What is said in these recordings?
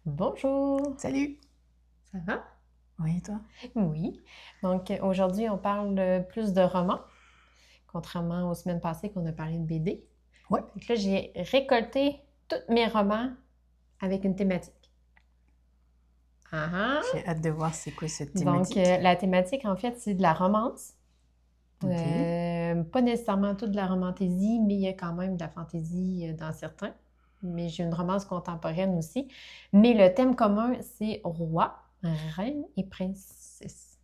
Bonjour, Salut! ça va? Oui, et toi? Oui. Donc aujourd'hui, on parle plus de romans, contrairement aux semaines passées qu'on a parlé de BD. Ouais, Donc là, j'ai récolté tous mes romans avec une thématique. Ah ah! j'ai hâte de voir c'est quoi cette Donc thématique. la thématique, en fait, c'est de la romance. Ok. Pas nécessairement toute de la romantaisie, mais il y a quand même de la fantaisie dans certains. Mais j'ai une romance contemporaine aussi. Mais le thème commun, c'est roi, reine et princesse.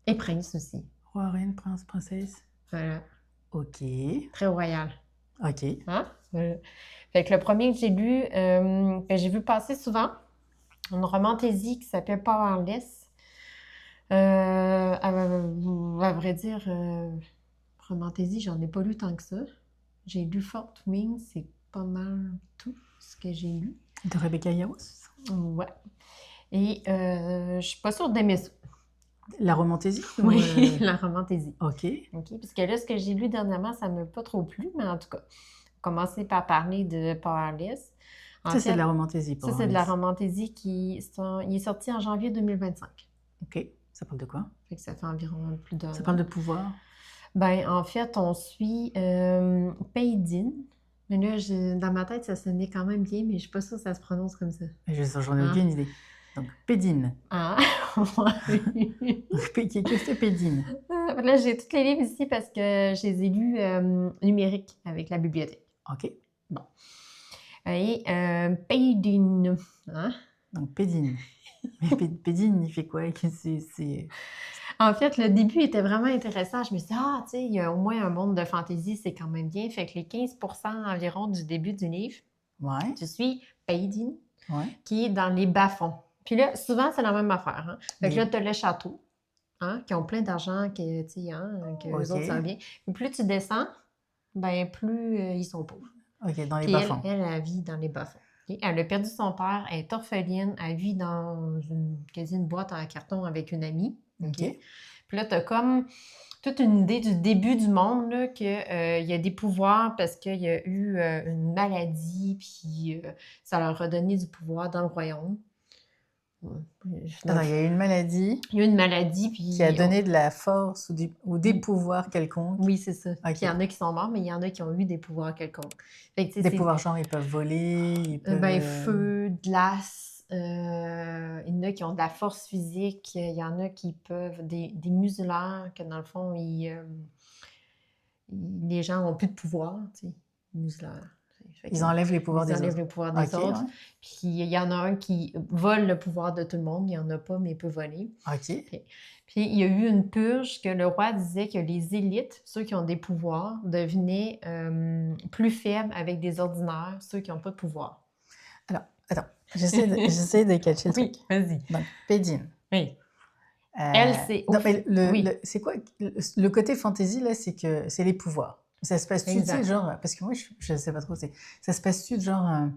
Et prince aussi. Roi, reine, prince, princesse. Voilà. Ok. Très royal. Ok. Hein? Fait que le premier que j'ai lu, que j'ai vu passer souvent, une romantaisie qui s'appelle Powerless. À vrai dire, romantaisie, j'en ai pas lu tant que ça. J'ai lu Fort Wing, c'est pas mal tout ce que j'ai lu. De Rebecca Yarros. Ouais. Et je suis pas sûre d'aimer ça. La romantaisie ou Oui, la romantaisie. Ok. OK? Parce que là, ce que j'ai lu dernièrement, ça m'a pas trop plu, mais en tout cas, commencer par parler de Powerless. En Ça, c'est de fait, la romantaisie, ça, c'est de la Powerless. romantaisie il est sorti en janvier 2025. Ok. Ça parle de quoi? Fait que ça fait environ plus d'un Ça an. parle de pouvoir. Ben, en fait, on suit Paydin. Mais là, dans ma tête, ça sonnait quand même bien, mais je suis pas sûre que ça se prononce comme ça. J'en ai Hein? aucune idée. Donc, Pédine. Ah, ouais. Qu'est-ce que c'est Pédine? Là, j'ai tous les livres ici parce que je les ai lus numériques avec la bibliothèque. Ok. Bon. Et Paydin. Hein? Donc, Pédine. Mais Pédine, il fait quoi? En fait, le début était vraiment intéressant. Je me suis dit, ah, tu sais, il y a au moins un monde de fantaisie, c'est quand même bien. Fait que les 15% environ du début du livre, Ouais. tu suis Paydin, Ouais. qui est dans les bas-fonds. Puis là, souvent, c'est la même affaire. Hein? Fait que là, tu as le château, hein, qui ont plein d'argent, que, tu sais, hein, que eux autres, ça va Ok. bien. Puis plus tu descends, ben plus ils sont pauvres. Ok, dans les Puis elle, bas-fonds. elle vit dans les bas-fonds. Ok? Elle a perdu son père, elle est orpheline, elle vit dans quasi une boîte en carton avec une amie. Ok? Ok. Puis là, tu as comme toute une idée du début du monde, là, qu'il y a des pouvoirs parce qu'il y a eu une maladie, puis ça leur a donné du pouvoir dans le royaume. Attends, il y a eu une maladie Il y a eu une maladie, qui a puis... donné de la force ou des Oui, pouvoirs quelconques. oui, c'est ça. Puis il y Ok. en a qui sont morts, mais il y en a qui ont eu des pouvoirs quelconques. Fait que, tu sais, Des c'est pouvoirs genre, ils peuvent voler, ils peuvent... ben, feu, glace, il y en a qui ont de la force physique, il y en a qui peuvent... Des musulmans, que dans le fond, les gens n'ont plus de pouvoir, tu sais, musulmans. Fait que, Ils enlèvent les pouvoirs ils des enlèvent autres. le pouvoir des Ok, autres. ouais. Puis il y en a un qui vole le pouvoir de tout le monde. Il n'y en a pas, mais il peut voler. Ok. Puis il y a eu une purge que le roi disait que les élites, ceux qui ont des pouvoirs, devenaient plus faibles avec des ordinaires, ceux qui n'ont pas de pouvoir. Alors, attends, j'essaie de catcher le Oui, truc. vas-y. Donc, Pédine. Oui. Elle, c'est... Non, mais Oui, c'est quoi? Le côté fantasy, là, c'est que c'est les pouvoirs. Ça se passe-tu, tu sais, exact. genre... Parce que moi, je ne sais pas trop. Ça se passe-tu, genre,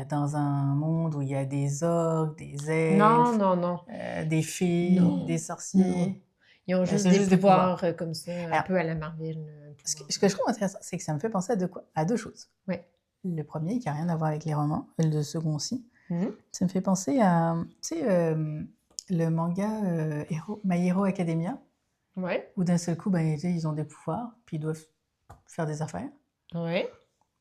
dans un monde où il y a des orques, des Non, elfes, non, non. des fées, Non, des non. sorciers? Ils ont juste C'est des juste des pouvoirs. pouvoirs comme ça, un Alors, peu à la Marvel. ce que je trouve intéressant, c'est que ça me fait penser à deux, à deux choses. Oui. Le premier, qui n'a rien à voir avec les romans, et le second aussi, Mhm. ça me fait penser à, tu sais, le manga My Hero Academia, Oui. où d'un seul coup, ben, ils ont des pouvoirs, puis ils doivent faire des affaires. Oui.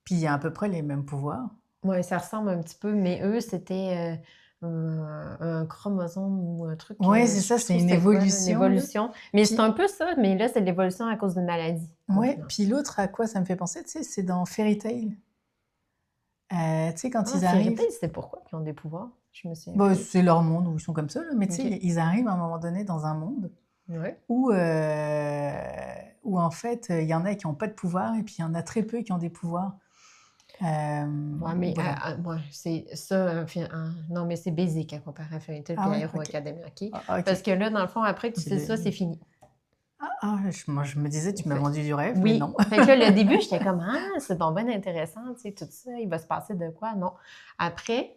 Puis il y a à peu près les mêmes pouvoirs. Oui, ça ressemble un petit peu, mais eux, c'était un chromosome ou un truc. Ouais, c'est Je sais ça, plus c'est trop une c'était quoi, là, une évolution. Là. évolution. Mais c'est Puis, un peu ça, mais là, c'est de l'évolution à cause d'une maladie. au ouais, final. puis l'autre, à quoi ça me fait penser, tu sais, c'est dans Fairy Tail. Tu sais, quand Ah, ils Fairy arrivent, Tail, c'est pourquoi qu'ils ont des pouvoirs? Je me souviens bah, plus. c'est leur monde où ils sont comme ça, là, mais tu sais, Ok. ils arrivent à un moment donné dans un monde Oui. où en fait, il y en a qui n'ont pas de pouvoir et puis il y en a très peu qui ont des pouvoirs. Ouais, mais Voilà. ouais, c'est ça. Non, mais c'est basique à comparer à Fairy Tail Ah et à ouais, Hero ok. Academia, OK? Ah, ok. Parce que là, dans le fond, après que tu C'est sais ça, c'est fini. moi, je me disais, tu m'as Fait- vendu du rêve, mais Oui. non. Fait que là, le début, j'étais comme, ah, c'est donc bien intéressant, tu sais, tout ça, il va se passer de quoi? Non. Après,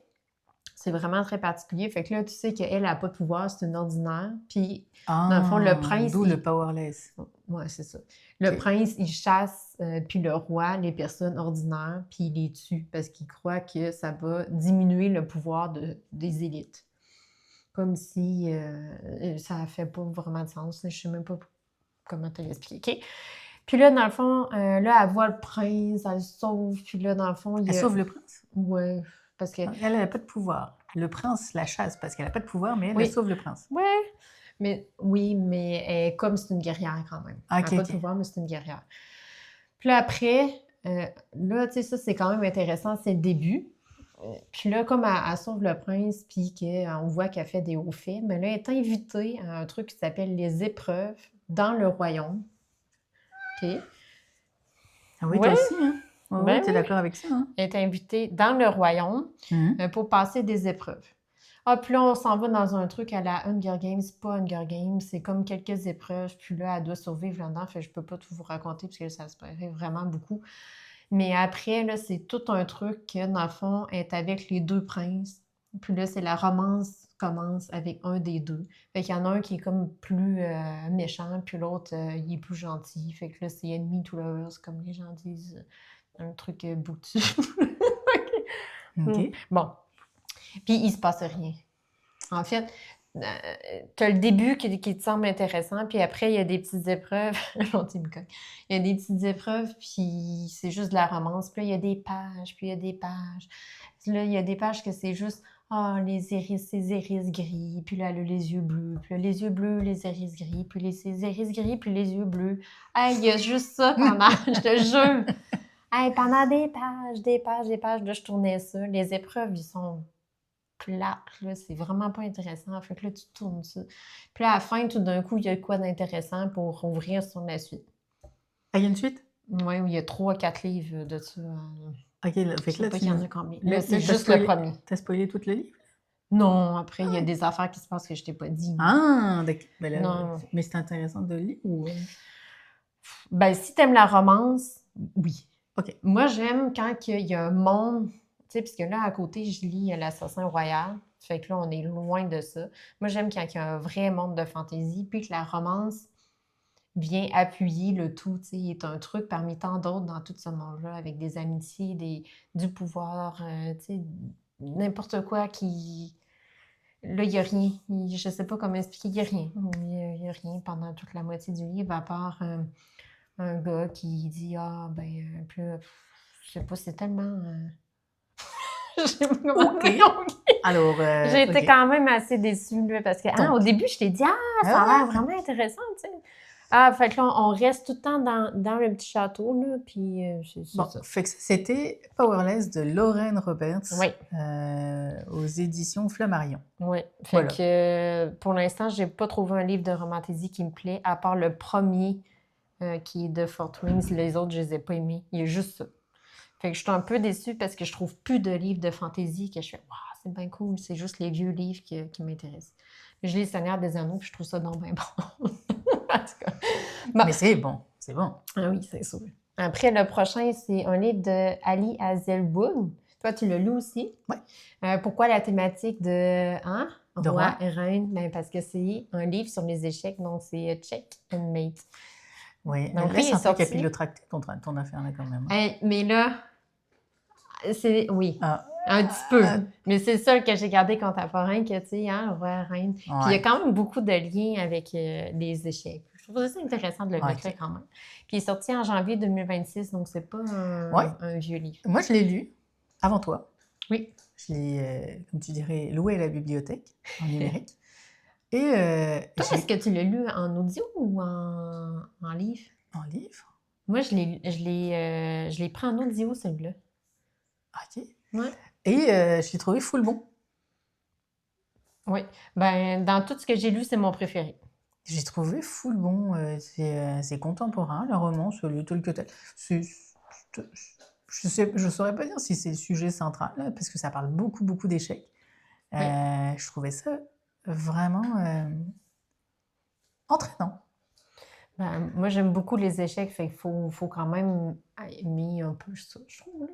c'est vraiment très particulier. Fait que là, tu sais qu'elle n'a pas de pouvoir, c'est une ordinaire. Puis, dans le fond, le prince... D'où le powerless. Ouais, c'est ça. Le Ok. prince, il chasse, puis le roi, les personnes ordinaires, puis il les tue parce qu'il croit que ça va diminuer le pouvoir des élites. Comme si ça ne fait pas vraiment de sens. Je ne sais même pas comment te l'expliquer. OK? Puis là, dans le fond, là, elle voit le prince, elle le sauve, puis là, dans le fond, il Elle y a... sauve le prince. Ouais, parce que... Elle n'a pas de pouvoir. Le prince la chasse parce qu'elle n'a pas de pouvoir, mais elle, Oui. elle sauve le prince. Ouais, mais oui, mais comme c'est une guerrière quand même. Ah, Elle n'a pas de ok. pouvoir, mais c'est une guerrière. Puis là, après, là, tu sais, ça, c'est quand même intéressant, c'est le début. Puis là, comme elle sauve le prince, puis qu'on voit qu'elle fait des hauts faits, mais là, elle est invitée à un truc qui s'appelle les épreuves dans le royaume. OK? Ah oui, Ouais. toi aussi, hein? Oh, Ben oui, t'es oui. d'accord avec ça, hein? Elle est invitée dans le royaume pour passer des épreuves. Ah, puis là, on s'en va dans un truc à la Hunger Games, pas Hunger Games, c'est comme quelques épreuves, puis là, elle doit survivre là-dedans, fait que je peux pas tout vous raconter parce que ça se paraît vraiment beaucoup. Mais après, là, c'est tout un truc que, dans le fond, elle est avec les deux princes, puis là, c'est la romance commence avec un des deux. Fait qu'il y en a un qui est comme plus méchant, puis l'autre, il est plus gentil. Fait que là, c'est enemy to lovers, comme les gens disent, un truc boutu. Ok. Bon. Puis il se passe rien. En fait, tu as le début qui te semble intéressant, puis après, il y a des petites épreuves. Il y a des petites épreuves, puis c'est juste de la romance. Puis là, il y a des pages, puis il y a des pages. Puis là, il y a des pages que c'est juste les iris, ces iris gris, puis là, elle a les yeux bleus, puis là, les yeux bleus, les iris gris, puis ces iris gris, puis les yeux bleus. Hey, il y a juste ça pendant, je te jure. Hey, pendant des pages, des pages, des pages, là, je tournais ça. Les épreuves, ils sont plates, là, c'est vraiment pas intéressant. Fait que là, tu tournes ça. Puis là, à la fin, tout d'un coup, il y a quoi d'intéressant pour ouvrir sur la suite. Ah, il y a une suite? Oui, il y a 3-4 livres de ça. Ok, là, Je fait que sais là, pas tu qu'il y en nous... a combien. Là, Là, c'est t'as juste le spoilé... premier. T'as spoilé tout le livre? Non, après, il y a des affaires qui se passent que je t'ai pas dit. Ah, d'accord. Ben là, Non. mais c'est intéressant de le lire ou... Ben, si t'aimes la romance, oui. Ok. Moi, j'aime quand il y a un monde, tu sais, puisque là, à côté, je lis L'Assassin Royal. Fait que là, on est loin de ça. Moi, j'aime quand il y a un vrai monde de fantaisie, puis que la romance vient appuyer le tout, tu sais, est un truc parmi tant d'autres dans tout ce monde-là, avec des amitiés, du pouvoir, tu sais, n'importe quoi qui... Là, il n'y a rien. Je ne sais pas comment expliquer, il n'y a rien. Il y a rien pendant toute la moitié du livre, à part un gars qui dit puis là, je sais pas, c'est tellement. Je sais pas comment Ok. dire. Alors, J'ai été ok. quand même assez déçue, là, parce que Donc. au début, je t'ai dit, ça a l'air vraiment intéressant, tu sais. Fait que là, on reste tout le temps dans le petit château, là, puis c'est Bon, ça. fait que c'était Powerless de Lorraine Roberts Oui. aux éditions Flammarion. Oui. Fait Voilà. que pour l'instant, j'ai pas trouvé un livre de romantaisie qui me plaît, à part le premier qui est de Fort Wings. Les autres, je les ai pas aimés. Il y a juste ça. Fait que je suis un peu déçue parce que je trouve plus de livres de fantaisie que je fais, waouh, c'est bien cool. C'est juste les vieux livres qui m'intéressent. Je lis Le Seigneur des Anneaux, puis je trouve ça donc bien bon. En tout cas. Bon. Mais c'est bon, c'est bon. Ah oui, c'est sûr. Après, le prochain, c'est un livre de Ali Hazelwood. Toi, tu le lis aussi. Oui. Pourquoi la thématique de De roi roi. et reine? Ben, parce que c'est un livre sur les échecs, donc c'est Check and Mate. Oui, Donc, elle laisse lui, il un est peu sorti. capillotracté ton affaire là quand même. Mais là, oui, Ah, un petit peu. Mais c'est ça que j'ai gardé contemporain, que tu sais, roi, reine. Puis il y a quand même beaucoup de liens avec les échecs. Je trouve ça intéressant de le mettre quand même. Puis il est sorti en janvier 2026, donc c'est pas un vieux livre. Moi, je l'ai lu avant toi. Oui. Je l'ai, comme tu dirais, loué à la bibliothèque en numérique. Et toi, est-ce que tu l'as lu en audio ou en livre? En livre? Moi, je l'ai pris en audio, celui-là. Ok. Ouais. Et je l'ai trouvé full bon. Oui. Ben, dans tout ce que j'ai lu, c'est mon préféré. J'ai trouvé full bon. C'est contemporain, le roman, celui tel que tel. Je saurais pas dire si c'est le sujet central, là, parce que ça parle beaucoup, beaucoup d'échecs. Oui. Je trouvais ça vraiment entraînant. Ben, moi, j'aime beaucoup les échecs, fait qu'il faut quand même aimer un peu ça, je trouve. Là.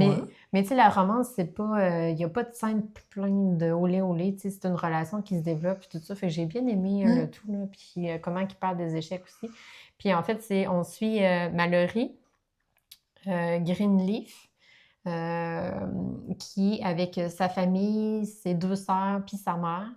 Ouais. Mais tu sais, la romance, c'est pas... Il n'y a pas de scène pleine de olé olé, tu sais, c'est une relation qui se développe et tout ça. Fait que j'ai bien aimé le tout, là, puis comment il parle des échecs aussi. Puis en fait, on suit Mallory Greenleaf, qui est avec sa famille, ses 2 sœurs, puis sa mère,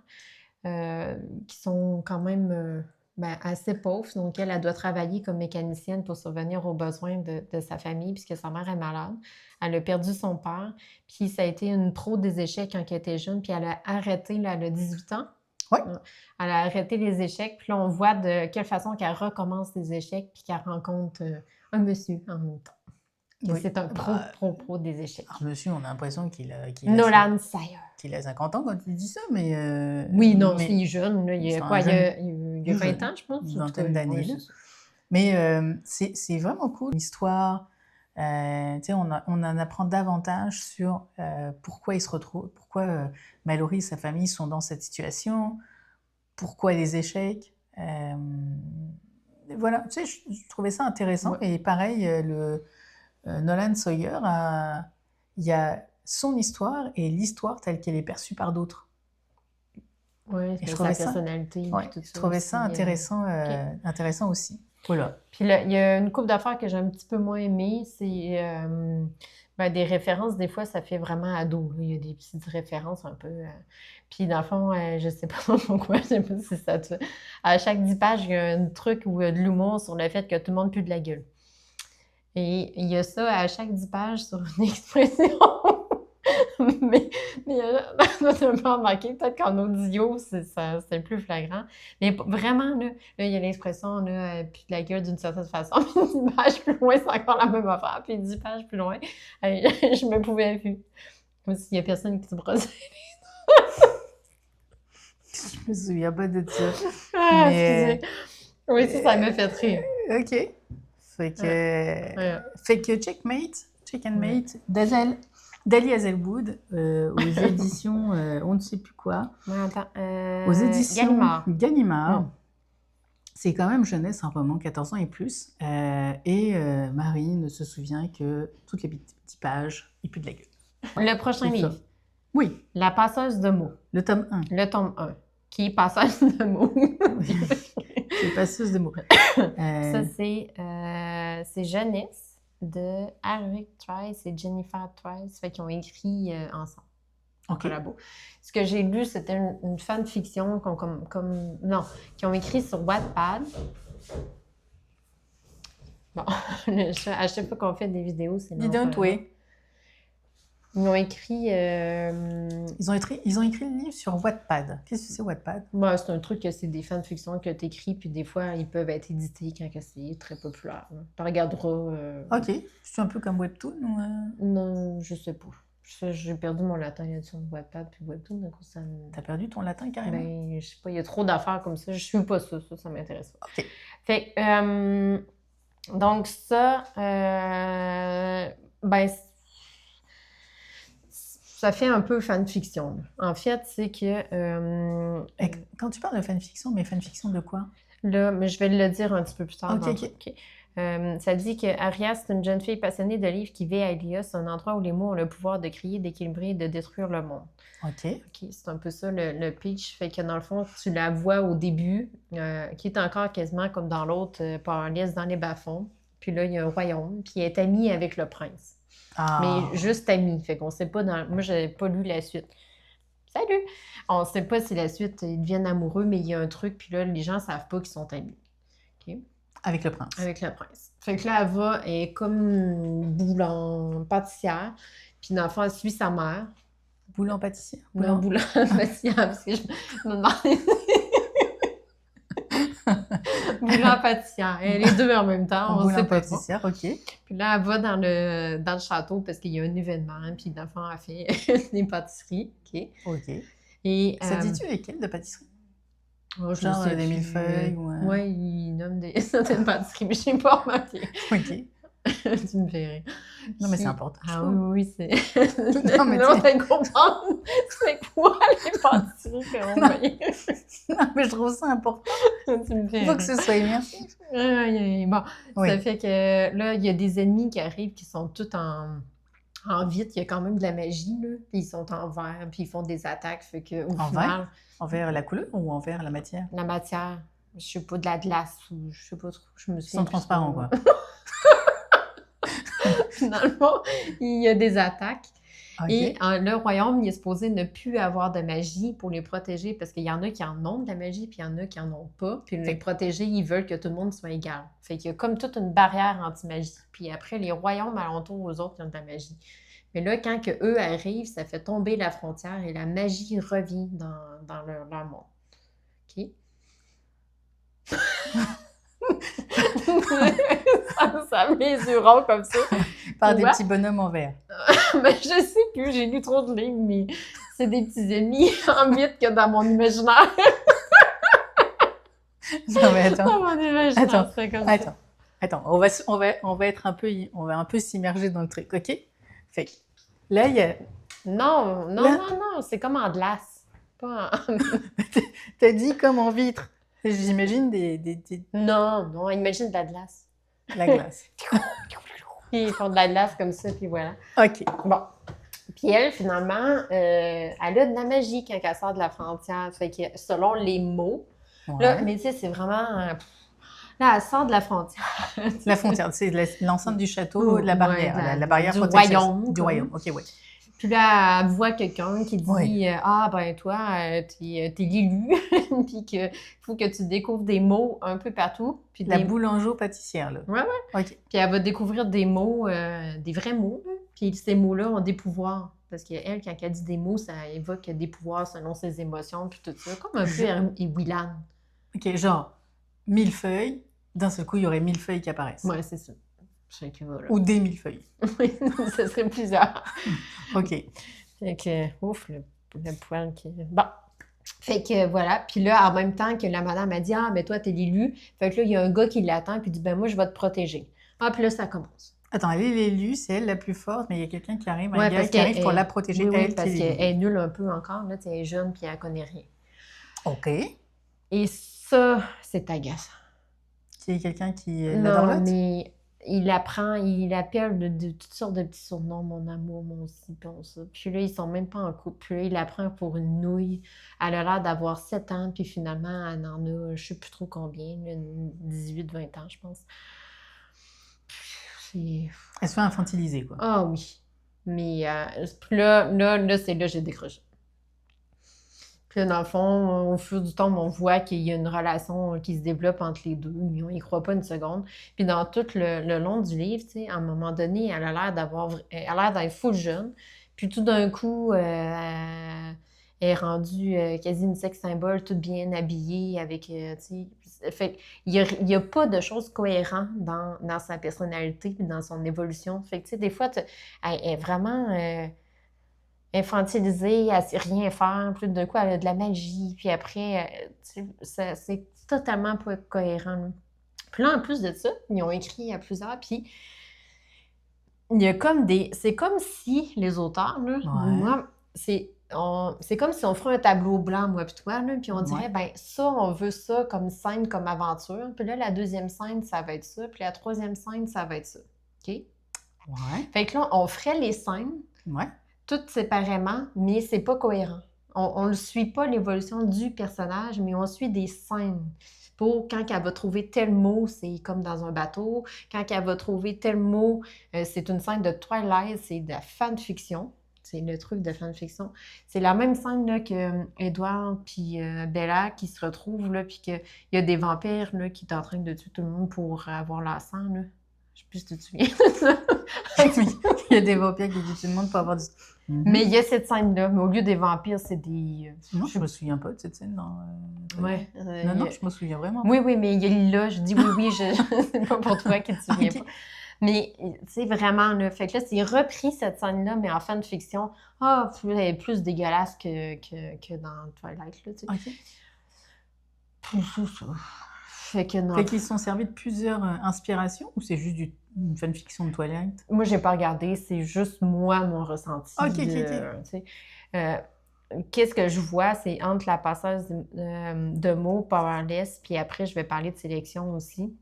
qui sont quand même assez pauvres. Donc, elle doit travailler comme mécanicienne pour subvenir aux besoins de sa famille, puisque sa mère est malade. Elle a perdu son père, puis ça a été une pro des échecs quand elle était jeune, puis elle a arrêté, là, elle a 18 ans. Ouais. Elle a arrêté les échecs, puis là, on voit de quelle façon qu'elle recommence les échecs, puis qu'elle rencontre un monsieur en même temps. Oui. C'est un pro des échecs. Alors, monsieur, on a l'impression qu'il a Nolan Sayer. qu'il a 50 ans quand tu dis ça, mais... Oui, non, mais il est jeune. Là, il y a quoi? Il y a 20 ans, je pense. Une vingtaine d'années. Ouais, mais c'est vraiment cool. L'histoire, tu sais, on en apprend davantage sur pourquoi ils se retrouvent, pourquoi Mallory et sa famille sont dans cette situation, pourquoi les échecs. Voilà, tu sais, je trouvais ça intéressant. Ouais. Et pareil, Nolan Sawyer, il y a son histoire et l'histoire telle qu'elle est perçue par d'autres. Oui, je trouvais sa personnalité. Ouais, je trouvais ça intéressant, intéressant aussi. Voilà. Puis là, il y a une couple d'affaires que j'ai un petit peu moins aimées. C'est des références. Des fois, ça fait vraiment ado. Là. Il y a des petites références un peu. Puis dans le fond, je sais pas pourquoi, je sais pas si ça te... À chaque 10 pages, il y a un truc ou de l'humour sur le fait que tout le monde pue de la gueule. Et il y a ça à chaque 10 pages sur une expression. mais on a un peu remarqué, peut-être qu'en audio, c'est plus flagrant. Mais vraiment, là, il y a l'expression, là, puis de la gueule d'une certaine façon. Puis 10 pages plus loin, c'est encore la même affaire. Puis 10 pages plus loin, je me pouvais plus. Comme s'il y a personne qui se brosse. Je me souviens pas de ça. Excusez. Oui, ça m'a fait rire. OK. Fait que Check and Mate, d'Ali Hazelwood, aux éditions on ne sait plus quoi. Aux éditions Gallimard. C'est quand même jeunesse, un roman, 14 ans et plus. Et Marie ne se souvient que toutes les petites pages, il pue de la gueule. Le prochain livre. Oui. La passeuse de mots. Le tome 1. Le tome 1. Qui est passeuse de mots. C'est passeuse de mots. Ça, c'est Jeunesse de Eric Trice et Jennifer Trice. Fait qu'ils ont écrit ensemble. En collabo. Ce que j'ai lu, c'était une fanfiction qui ont écrit sur Wattpad. Bon, à chaque fois qu'on fait des vidéos, c'est oui. Ils ont écrit... Ils ont écrit le livre sur Wattpad. Qu'est-ce que c'est Wattpad? C'est un truc que c'est des fanfictions que tu écris, puis des fois, ils peuvent être édités quand c'est très populaire. Tu regarderas... OK. C'est un peu comme Webtoon ou... Non, je sais pas. J'ai perdu mon latin là-dessus, Wattpad puis Webtoon. Donc ça T'as perdu ton latin carrément? Je sais pas, il y a trop d'affaires comme ça. Je suis pas ça m'intéresse pas. OK. Fait donc ça, ça fait un peu fanfiction. En fait, c'est que... Quand tu parles de fanfiction, mais fanfiction de quoi? Là, mais je vais le dire un petit peu plus tard. OK. Ça dit que Aria, c'est une jeune fille passionnée de livres qui vit à Elios, un endroit où les mots ont le pouvoir de créer, d'équilibrer et de détruire le monde. OK. C'est un peu ça le pitch. Fait que dans le fond, tu la vois au début, qui est encore quasiment comme dans l'autre, Paralice dans les bas-fonds. Puis là, il y a un royaume, puis elle est amie avec le prince. Mais juste amie. Fait qu'on sait pas Moi, j'avais pas lu la suite. Salut! On sait pas si la suite, ils deviennent amoureux, mais il y a un truc, puis là, les gens savent pas qu'ils sont amis. OK? Avec le prince. Avec le prince. Fait que là, elle est comme boulant pâtissière. Puis dans le fond, elle suit sa mère. Boulant pâtissière? Non, boulant pâtissière, parce que je me demandais... Boulant pâtissière. Les deux en même temps. Boulant pâtissière, OK. Puis là, elle va dans le château parce qu'il y a un événement. Puis dans le fond, elle fait des pâtisseries. OK. Et, ça dit-tu lesquelles de pâtisserie? Genre des millefeuilles ou... Oui, il nomme certaines pâtisseries, mais je n'ai pas remarqué. OK. Tu me fais rire. Non, mais c'est important. Ah oui, c'est... Non, mais tu comprendre c'est quoi les pâtisseries qu'on va Non, mais je trouve ça important. Tu me fais Il faut que ce soit immersif. Bon, ça fait que là, il y a des ennemis qui arrivent qui sont tous En vite, il y a quand même de la magie, là. Puis ils sont en verre, puis ils font des attaques. Fait que, au final, envers la couleur ou envers la matière? la matière, je sais pas, de la glace ou je sais pas trop. Je me Ils sont transparents, quoi. Finalement, il y a des attaques. Okay. Et le royaume, il est supposé ne plus avoir de magie pour les protéger parce qu'il y en a qui en ont de la magie, puis il y en a qui en ont pas. Puis les protéger, ils veulent que tout le monde soit égal. Fait qu'il y a comme toute une barrière anti-magie. Puis après, les royaumes alentours aux autres, ils ont de la magie. Mais là, quand que eux arrivent, ça fait tomber la frontière et la magie revient dans leur monde. OK? ça mesurons comme ça. Par des petits bonhommes en verre. Mais je sais plus, j'ai lu trop de livres, mais c'est des petits ennemis en mythe que dans mon imaginaire. Non, mais attends. Dans mon imaginaire, c'est comme ça. Attends, on va être un peu s'immerger dans le truc, OK? Fait que là, il y a... Non, c'est comme en glace. Pas en... T'as dit comme en vitre. J'imagine des... Non, imagine de la glace. La glace. Puis ils font de la glace comme ça, puis voilà. OK. Bon. Puis elle, finalement, elle a de la magie quand elle sort de la frontière. Fait que selon les mots... Ouais. Là, mais tu sais, c'est vraiment... Là, elle sort de la frontière. La frontière, c'est l'enceinte du château, la barrière. Ouais, la barrière du protectrice. royaume. Du royaume, OK, oui. Puis là, elle voit quelqu'un qui dit Ah, ben toi, t'es l'élu, puis qu'il faut que tu découvres des mots un peu partout. Puis la boulangeau-pâtissière, là. Ouais. OK. Puis elle va découvrir des mots, des vrais mots. Là. Puis ces mots-là ont des pouvoirs. Parce qu'elle, quand elle dit des mots, ça évoque des pouvoirs selon ses émotions, puis tout ça. Comme un peu Willan. OK, genre 1000 feuilles. D'un seul coup, il y aurait 1000 feuilles qui apparaissent. Ouais, c'est ça. Ou des 1000 feuilles. Oui, ce serait plusieurs. OK. Fait que, ouf, le poil qui... Bon. Fait que voilà. Puis là, en même temps que la madame a dit Ah, mais toi, t'es l'élu. Fait que là, il y a un gars qui l'attend, puis dit Ben, moi, je vais te protéger. Ah, puis là, ça commence. Attends, elle est l'élue, c'est elle la plus forte, mais il y a quelqu'un qui arrive, un gars qui arrive pour la protéger. Oui, parce qu'elle est nulle un peu encore. Là, elle est jeune, puis elle connaît rien. OK. Et ça, c'est agaçant. C'est quelqu'un qui l'adore l'autre? Non, mais il appelle de toutes sortes de petits surnoms, mon amour, mon ci, mon ça. Puis là, ils sont même pas en couple. Puis là, il la prend pour une nouille. Elle a l'air d'avoir 7 ans, puis finalement, elle en a, je sais plus trop combien, 18-20 ans, je pense. Elle se fait infantiliser, quoi. Ah oui. Mais là, c'est là que j'ai décroché. Puis là, dans le fond, au fur du temps, on voit qu'il y a une relation qui se développe entre les deux, mais on n'y croit pas une seconde. Puis dans tout le long du livre, tu sais, à un moment donné, elle a l'air d'être full jeune. Puis tout d'un coup, elle est rendue quasi une sex symbole, toute bien habillée, avec, tu sais... Fait qu'il n'y a pas de choses cohérentes dans sa personnalité puis dans son évolution. Fait que, tu sais, des fois, elle est vraiment... infantilisée, elle sait rien faire, puis d'un coup, elle a de la magie, puis après, c'est totalement pas cohérent. Là. Puis là, en plus de ça, ils ont écrit à plusieurs, puis il y a comme c'est comme si les auteurs, là, moi, c'est comme si on ferait un tableau blanc, moi puis toi, là, puis on dirait, ben ça, on veut ça comme scène, comme aventure, puis là, la deuxième scène, ça va être ça, puis la troisième scène, ça va être ça, OK? Ouais. Fait que là, on ferait les scènes, toutes séparément, mais c'est pas cohérent. On ne suit pas l'évolution du personnage, mais on suit des scènes. Pour quand elle va trouver tel mot, c'est comme dans un bateau. Quand elle va trouver tel mot, c'est une scène de Twilight, c'est de la fanfiction. C'est le truc de fanfiction. C'est la même scène là, que Edward puis Bella qui se retrouvent, là, puis qu'il y a des vampires là, qui sont en train de tuer tout le monde pour avoir leur sang. Là. Je sais plus si tu te souviens de ça. Il y a des vampires qui tuent tout le monde pour avoir du... Mais il y a cette scène-là, mais au lieu des vampires, c'est des... Non, je me souviens pas de cette scène dans... Ouais. Non, je me souviens vraiment. Oui, mais il y a là, je dis oui, c'est pas pour toi qui te souviens pas. Mais, tu sais, vraiment, là, fait que là, c'est repris cette scène-là, mais en fanfiction, elle est plus dégueulasse que dans Twilight, là, tu sais. OK. Fait qu'ils se sont servis de plusieurs inspirations ou c'est juste une fanfiction de Twilight? Moi, j'ai pas regardé, c'est juste moi, mon ressenti. OK. Qu'est-ce que je vois, c'est entre la passeuse de mots Powerless, puis après, je vais parler de sélection aussi.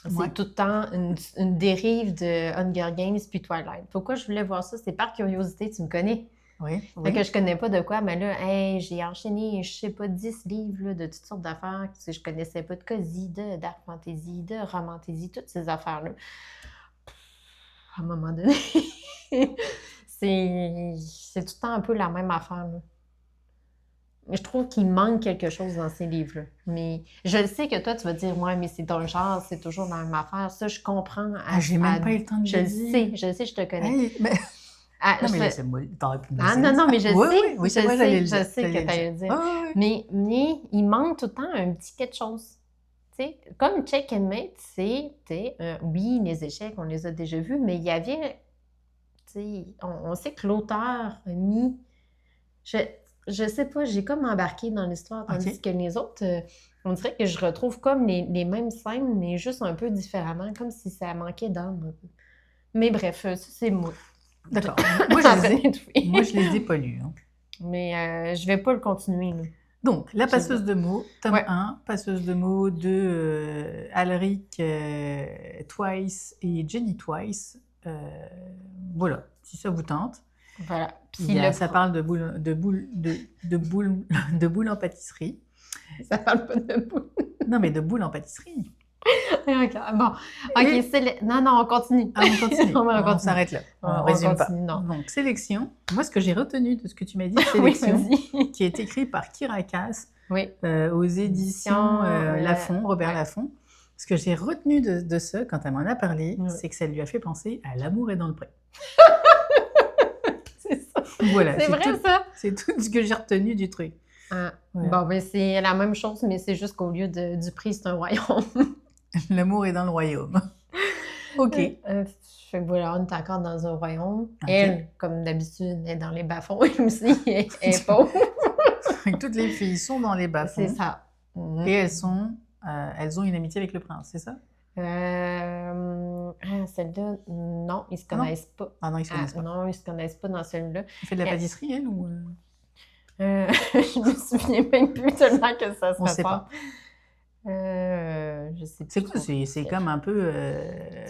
C'est tout le temps une dérive de Hunger Games puis Twilight. Pourquoi je voulais voir ça? C'est par curiosité, tu me connais. Oui. Fait que je connais pas de quoi, mais là, hey, j'ai enchaîné, je sais pas, 10 livres là, de toutes sortes d'affaires. Je connaissais pas de cosy, de dark fantasy, de romantasy, toutes ces affaires-là. À un moment donné, c'est tout le temps un peu la même affaire. Là. Je trouve qu'il manque quelque chose dans ces livres-là. Mais je sais que toi, tu vas dire, ouais, mais c'est dans le genre, c'est toujours la même affaire. Ça, je comprends. J'ai même pas eu le temps de le dire. Je sais, je te connais. Hey, mais... non, mais c'est moi, t'aurais pu me dire. Non, mais je sais. Oui, c'est moi, j'allais le dire. Je sais que t'allais le dire. Mais il manque tout le temps un petit quelque chose. T'sais, comme Check and Mate, c'était, oui, les échecs, on les a déjà vus, mais il y avait, on sait que l'auteur a mis, je sais pas, j'ai comme embarqué dans l'histoire, tandis que les autres, on dirait que je retrouve comme les mêmes scènes, mais juste un peu différemment, comme si ça manquait d'âme un peu. Mais bref, ça, c'est moi. D'accord. Moi, je les ai pas lus. Hein. Mais je vais pas le continuer, là. Donc, La passeuse de mots, tome 1, passeuse de mots de Alric Twice et Jenny Twice. Voilà, si ça vous tente. Voilà. Ça parle de boules en pâtisserie. Ça parle pas de boules. Non, mais de boules en pâtisserie. Bon, ok, non, on continue. Ah, on continue. On s'arrête là. On résume pas. Non. Donc, sélection. Moi, ce que j'ai retenu de ce que tu m'as dit, sélection, qui est écrit par Kyra Cass aux éditions Lafon, Robert Laffont. Ce que j'ai retenu de ça, quand elle m'en a parlé, c'est que ça lui a fait penser à L'amour est dans le pré. C'est ça. Voilà, c'est vrai, tout, ça? C'est tout ce que j'ai retenu du truc. Ah, bon, ben c'est la même chose, mais c'est juste qu'au lieu du prix, c'est un royaume. L'amour est dans le royaume. OK. Voilà, on est encore dans un royaume. Okay. Elle, comme d'habitude, est dans les bas-fonds. Elle aussi, elle est pauvre. Toutes les filles sont dans les bas-fonds. C'est ça. Et elles ont une amitié avec le prince, c'est ça? Celle-là, non, ils se connaissent pas. Ah non, ils se connaissent pas. Non, ils se connaissent pas dans celle-là. Elle fait de la pâtisserie, elle, ou... Je me souviens même plus tellement que ça se passe. On sait pas. Je sais plus. C'est quoi? C'est comme un peu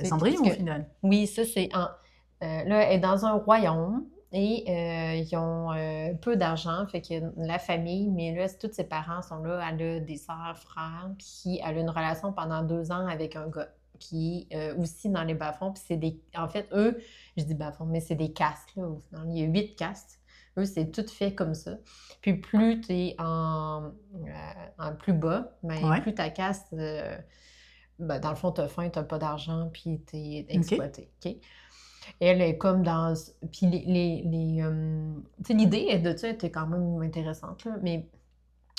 Cendrillon, au final. Oui, ça, c'est... là, elle est dans un royaume et ils ont peu d'argent, fait que la famille, mais là, tous ses parents sont là. Elle a des sœurs, frères, puis elle a une relation pendant 2 ans avec un gars qui est aussi dans les bas-fonds. Puis c'est des... En fait, eux, je dis bas-fonds, mais c'est des castes, là, au final. Il y a 8 castes. Eux, c'est tout fait comme ça. Puis plus tu es en plus bas, ben, plus ta caste, dans le fond, tu as faim, tu n'as pas d'argent, puis tu es exploité. Okay. Elle est comme dans... Puis l'idée de ça était quand même intéressante, là, mais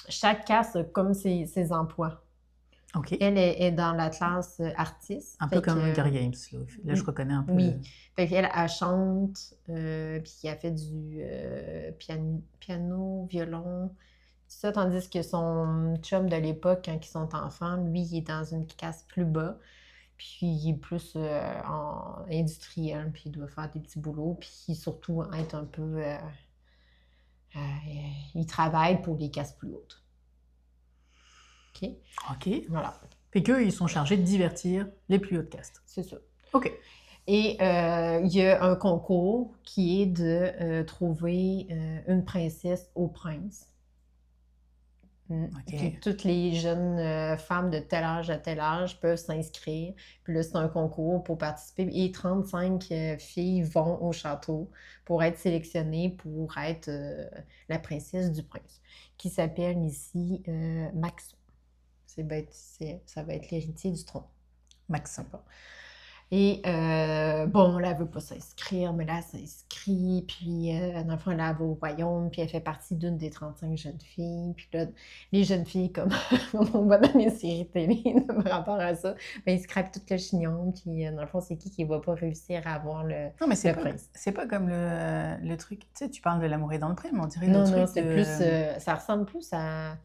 chaque caste a comme ses emplois. Okay. Elle est dans la classe artiste. Un peu comme Hunger Games, là, je reconnais un peu. Oui. Fait qu'elle, elle chante, puis elle fait du piano, violon, tout ça, tandis que son chum de l'époque, quand ils sont enfants, lui, il est dans une classe plus bas, puis il est plus industriel, puis il doit faire des petits boulots, puis surtout être un peu... il travaille pour les classes plus hautes. OK. Voilà. Fait qu'eux, ils sont chargés de divertir les plus hautes castes. C'est ça. OK. Et il y a un concours qui est de trouver une princesse au prince. Okay. Puis toutes les jeunes femmes de tel âge à tel âge peuvent s'inscrire. Puis là, c'est un concours pour participer. Et 35 filles vont au château pour être sélectionnées pour être la princesse du prince, qui s'appelle ici Maxon. Ça va être l'héritier du trône. Maxon. Et bon, là, elle ne veut pas s'inscrire, mais là, elle s'inscrit, puis dans le fond, elle va au royaume, puis elle fait partie d'une des 35 jeunes filles. Puis là, les jeunes filles, comme on voit dans les séries télé par rapport à ça, ben, ils scrapent tout le chignon, puis dans le fond, c'est qui ne va pas réussir à avoir le Non, mais c'est prince. C'est pas comme le truc, tu sais, tu parles de L'amour est dans le pré, mais on dirait non, le truc c'est plus, ça ressemble plus à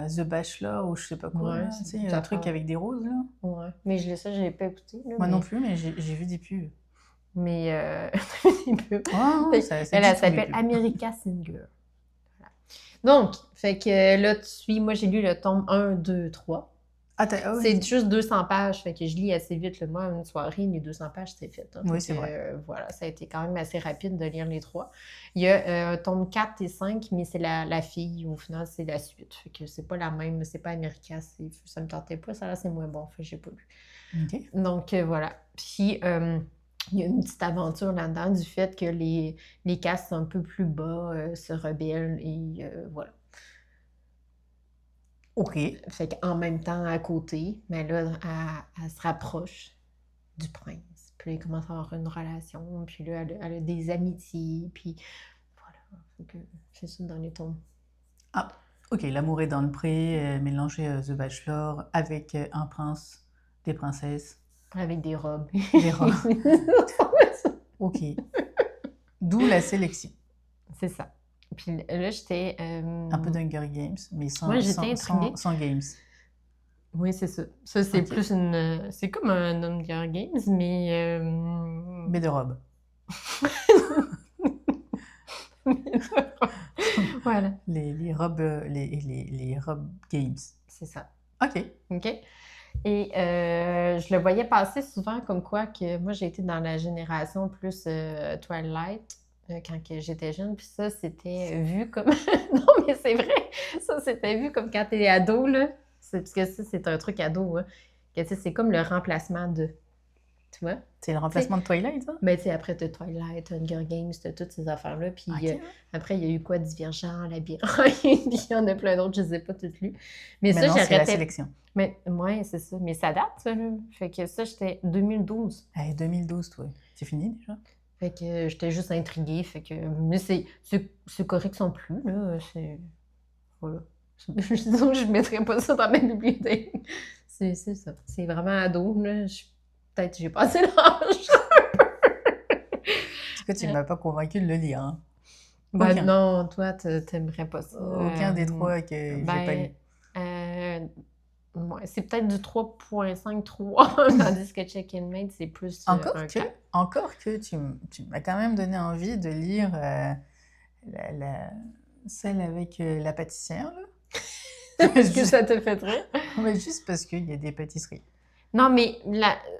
The Bachelor ou je sais pas quoi, ouais, tu sais, un truc avec des roses, là. Ouais, mais je l'ai pas écouté. Là, moi non plus, mais j'ai vu des pubs. Mais des pubs. Oh, elle s'appelle America Singer. Voilà. Donc, fait que là, tu suis, moi j'ai lu le tome 1, 2, 3. C'est juste 200 pages, fait que je lis assez vite. Moi, une soirée, les 200 pages, c'est fait. Oui, c'est vrai. Voilà, ça a été quand même assez rapide de lire les 3. Il y a tome 4 et 5, mais c'est la fille. Au final, c'est la suite. Fait que c'est pas la même, c'est pas America. Ça me tentait pas, ça là, c'est moins bon. Fait que j'ai pas lu. Okay. Donc, voilà. Puis, il y a une petite aventure là-dedans du fait que les castes un peu plus bas se rebellent et voilà. OK. Fait qu'en même temps, à côté, mais là, elle se rapproche du prince. Puis elle commence à avoir une relation. Puis là, elle a des amitiés. Puis voilà. Fait que c'est ça dans les tomes. Ah, OK. L'amour est dans le pré, mélanger The Bachelor avec un prince, des princesses. Avec des robes. Des robes. OK. D'où la sélection. C'est ça. Puis là, j'étais... Un peu d'Hunger Games, mais sans games. Oui, c'est ça. Ça, c'est plus une... C'est comme un Hunger Games, mais... Mais de robes. Voilà. Les robes games. C'est ça. OK. Et je le voyais passer souvent comme quoi que moi, j'ai été dans la génération plus Twilight quand j'étais jeune. Puis ça, c'était vu comme... non, mais c'est vrai! Ça, c'était vu comme quand t'es ado, là. Parce que ça, c'est un truc ado, hein. C'est comme le remplacement de... Tu vois? C'est le remplacement de Twilight, ça? Ben, tu sais, après, t'as Twilight, Hunger Games, t'as toutes ces affaires-là. Puis après, il y a eu quoi? Divergent, Labyrinthe, puis il y en a plein d'autres, je les ai pas toutes lues. Mais ça, j'arrêtais... c'est la sélection. Mais, ouais, c'est ça. Mais ça date, ça, là. Fait que ça, j'étais 2012. 2012, toi. C'est fini, déjà? Fait que j'étais juste intriguée. Fait que... Mais c'est correct sans plus, là. C'est... Voilà. Disons que je ne mettrais pas ça dans ma bibliothèque. C'est ça. C'est vraiment ado, là. Peut-être que j'ai passé l'âge. En tout cas, tu ne m'as pas convaincu de le lire, hein? Ben non, toi, tu n'aimerais pas ça. Aucun des trois que j'ai pas lu. Ouais, c'est peut-être du 3.53, tandis que Check-in-Mate, c'est plus Encore que tu m'as quand même donné envie de lire celle avec la pâtissière, là. Est-ce que ça te fait rire? Mais juste parce qu'il y a des pâtisseries. Non, mais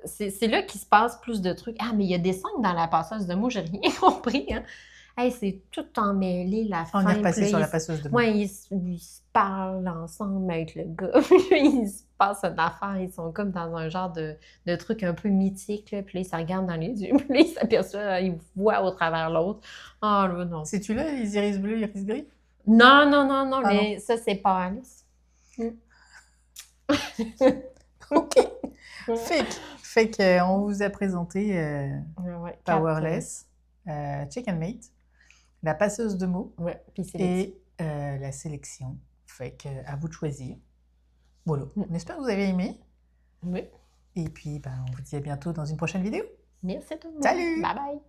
c'est là qu'il se passe plus de trucs. Ah, mais il y a des scènes dans la passeuse de mots, j'ai rien compris, hein. Hey, c'est tout emmêlé, la fin. On est repassé sur la passeuse de mots. Ouais, ils se parlent ensemble avec le gars. Il se passe une affaire. Ils sont comme dans un genre de truc un peu mythique. Là. Puis là, ils se regardent dans les yeux. Puis là, ils s'aperçoivent, ils voient au travers l'autre. Ah, là, non. C'est-tu là, les iris bleus, iris gris? Non, mais ça, c'est pas Alice. OK. Fait qu'on vous a présenté Powerless, Check-in-Mate, la passeuse de mots et la sélection. Fait qu'à vous de choisir. Voilà. On espère que vous avez aimé. Oui. Et puis, on vous dit à bientôt dans une prochaine vidéo. Merci à tout le monde. Salut! Bye bye!